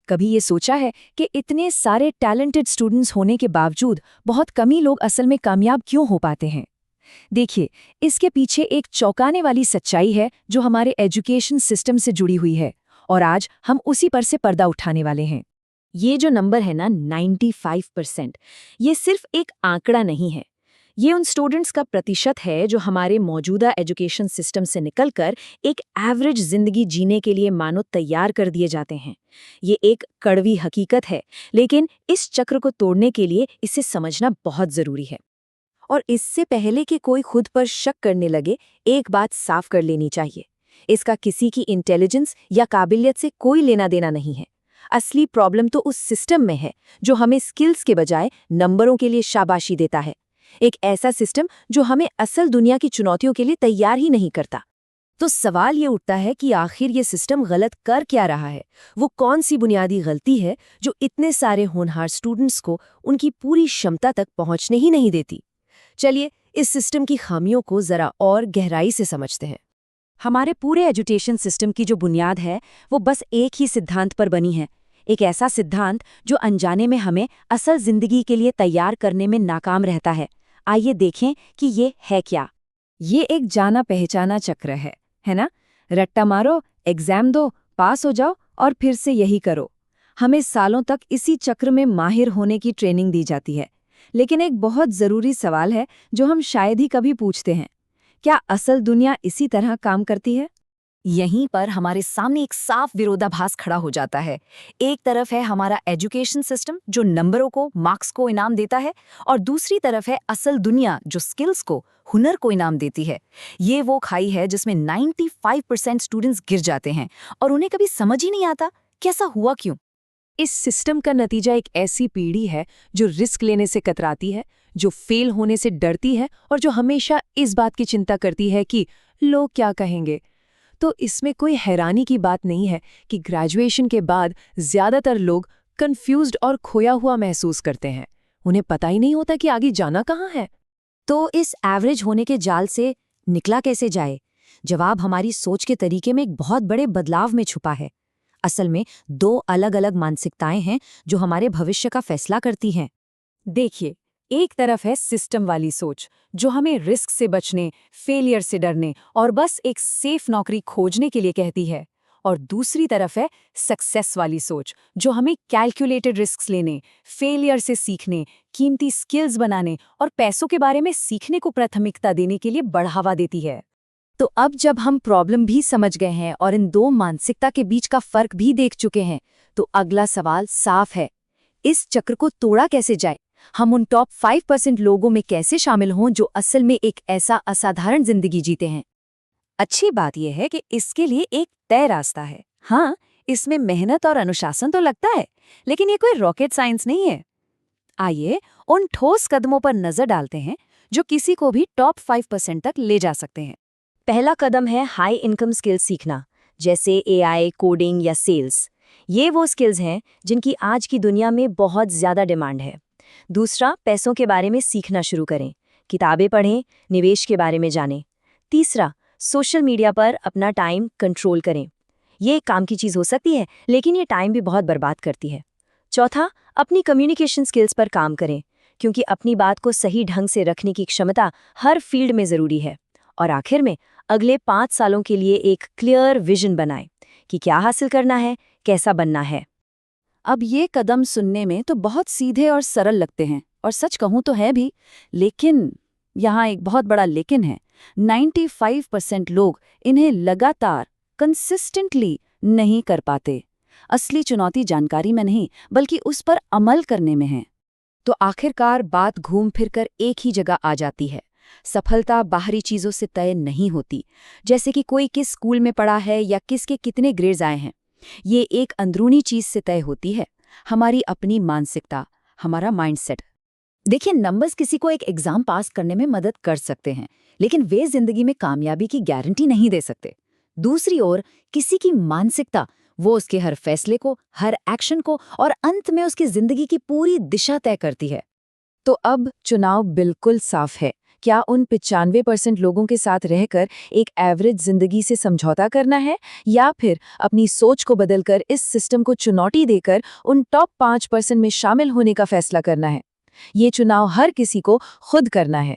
कभी ये सोचा है कि इतने सारे टैलेंटेड स्टूडेंट्स होने के बावजूद बहुत कम ही लोग असल में कामयाब क्यों हो पाते हैं? देखिए, इसके पीछे एक चौंकाने वाली सच्चाई है जो हमारे एजुकेशन सिस्टम से जुड़ी हुई है, और आज हम उसी पर से पर्दा उठाने वाले हैं। ये जो नंबर है ना 95%, ये सिर्फ एक आंकड़ा नहीं है। ये उन स्टूडेंट्स का प्रतिशत है जो हमारे मौजूदा एजुकेशन सिस्टम से निकलकर एक एवरेज जिंदगी जीने के लिए मानो तैयार कर दिए जाते हैं। ये एक कड़वी हकीकत है, लेकिन इस चक्र को तोड़ने के लिए इसे समझना बहुत जरूरी है। और इससे पहले कि कोई खुद पर शक करने लगे, एक बात साफ कर लेनी चाहिए। इसका किसी की इंटेलिजेंस या काबिलियत से कोई लेना देना नहीं है। असली प्रॉब्लम तो उस सिस्टम में है जो हमें स्किल्स के बजाय नंबरों के लिए शाबाशी देता है। एक ऐसा सिस्टम जो हमें असल दुनिया की चुनौतियों के लिए तैयार ही नहीं करता। तो सवाल ये उठता है कि आखिर ये सिस्टम गलत कर क्या रहा है? वो कौन सी बुनियादी गलती है जो इतने सारे होनहार स्टूडेंट्स को उनकी पूरी क्षमता तक पहुंचने ही नहीं देती? चलिए इस सिस्टम की खामियों को जरा और गहराई से समझते हैं। हमारे पूरे एजुकेशन सिस्टम की जो बुनियाद है वो बस एक ही सिद्धांत पर बनी है। एक ऐसा सिद्धांत जो अनजाने में हमें असल जिंदगी के लिए तैयार करने में नाकाम रहता है। आइए देखें कि ये है क्या। ये एक जाना पहचाना चक्र है ना? रट्टा मारो, एग्जाम दो, पास हो जाओ और फिर से यही करो। हमें सालों तक इसी चक्र में माहिर होने की ट्रेनिंग दी जाती है। लेकिन एक बहुत ज़रूरी सवाल है जो हम शायद ही कभी पूछते हैं, क्या असल दुनिया इसी तरह काम करती है? यहीं पर हमारे सामने एक साफ विरोधाभास खड़ा हो जाता है। एक तरफ है हमारा एजुकेशन सिस्टम जो नंबरों को, मार्क्स को इनाम देता है, और दूसरी तरफ है असल दुनिया जो स्किल्स को, हुनर को इनाम देती है। ये वो खाई है जिसमें 95% स्टूडेंट्स गिर जाते हैं और उन्हें कभी समझ ही नहीं आता कि ऐसा हुआ क्यों। इस सिस्टम का नतीजा एक ऐसी पीढ़ी है जो रिस्क लेने से कतराती है, जो फेल होने से डरती है और जो हमेशा इस बात की चिंता करती है कि लोग क्या कहेंगे। तो इसमें कोई हैरानी की बात नहीं है कि ग्रेजुएशन के बाद ज्यादातर लोग कंफ्यूज्ड और खोया हुआ महसूस करते हैं। उन्हें पता ही नहीं होता कि आगे जाना कहाँ है। तो इस एवरेज होने के जाल से निकला कैसे जाए? जवाब हमारी सोच के तरीके में एक बहुत बड़े बदलाव में छुपा है। असल में दो अलग अलग मानसिकताएं हैं जो हमारे भविष्य का फैसला करती हैं। देखिए, एक तरफ है सिस्टम वाली सोच जो हमें रिस्क से बचने, फेलियर से डरने और बस एक सेफ नौकरी खोजने के लिए कहती है, और दूसरी तरफ है सक्सेस वाली सोच जो हमें कैलकुलेटेड रिस्क लेने, फेलियर से सीखने, कीमती स्किल्स बनाने और पैसों के बारे में सीखने को प्राथमिकता देने के लिए बढ़ावा देती है। तो अब जब हम प्रॉब्लम भी समझ गए हैं और इन दो मानसिकता के बीच का फर्क भी देख चुके हैं, तो अगला सवाल साफ है, इस चक्र को तोड़ा कैसे जाए? हम उन टॉप 5% लोगों में कैसे शामिल हों जो असल में एक ऐसा असाधारण जिंदगी जीते हैं? अच्छी बात यह है कि इसके लिए एक तय रास्ता है। हाँ, इसमें मेहनत और अनुशासन तो लगता है, लेकिन ये कोई रॉकेट साइंस नहीं है। आइए उन ठोस कदमों पर नजर डालते हैं जो किसी को भी टॉप 5% तक ले जा सकते हैं। पहला कदम है हाई इनकम स्किल्स सीखना, जैसे एआई, कोडिंग या सेल्स। ये वो स्किल्स हैं जिनकी आज की दुनिया में बहुत ज़्यादा डिमांड है। दूसरा, पैसों के बारे में सीखना शुरू करें, किताबें पढ़ें, निवेश के बारे में जानें। तीसरा, सोशल मीडिया पर अपना टाइम कंट्रोल करें। ये एक काम की चीज़ हो सकती है, लेकिन ये टाइम भी बहुत बर्बाद करती है। चौथा, अपनी कम्युनिकेशन स्किल्स पर काम करें, क्योंकि अपनी बात को सही ढंग से रखने की क्षमता हर फील्ड में ज़रूरी है। और आखिर में अगले 5 सालों के लिए एक क्लियर विजन बनाएं कि क्या हासिल करना है, कैसा बनना है। अब ये कदम सुनने में तो बहुत सीधे और सरल लगते हैं, और सच कहूँ तो है भी, लेकिन यहाँ एक बहुत बड़ा लेकिन है। 95% लोग इन्हें लगातार, कंसिस्टेंटली नहीं कर पाते। असली चुनौती जानकारी में नहीं, बल्कि उस पर अमल करने में है। तो आखिरकार बात घूम फिरकर एक ही जगह आ जाती है। सफलता बाहरी चीजों से तय नहीं होती, जैसे कि कोई किस स्कूल में पढ़ा है या किसके कितने ग्रेड्स आए हैं। ये एक अंदरूनी चीज से तय होती है, हमारी अपनी मानसिकता, हमारा माइंडसेट। देखिए, नंबर्स किसी को एक एग्जाम पास करने में मदद कर सकते हैं, लेकिन वे जिंदगी में कामयाबी की गारंटी नहीं दे सकते। दूसरी ओर, किसी की मानसिकता, वो उसके हर फैसले को, हर एक्शन को और अंत में उसकी जिंदगी की पूरी दिशा तय करती है। तो अब चुनाव बिल्कुल साफ है क्या उन 95% लोगों के साथ रहकर एक एवरेज जिंदगी से समझौता करना है, या फिर अपनी सोच को बदलकर इस सिस्टम को चुनौती देकर उन टॉप 5% में शामिल होने का फैसला करना है? ये चुनाव हर किसी को खुद करना है।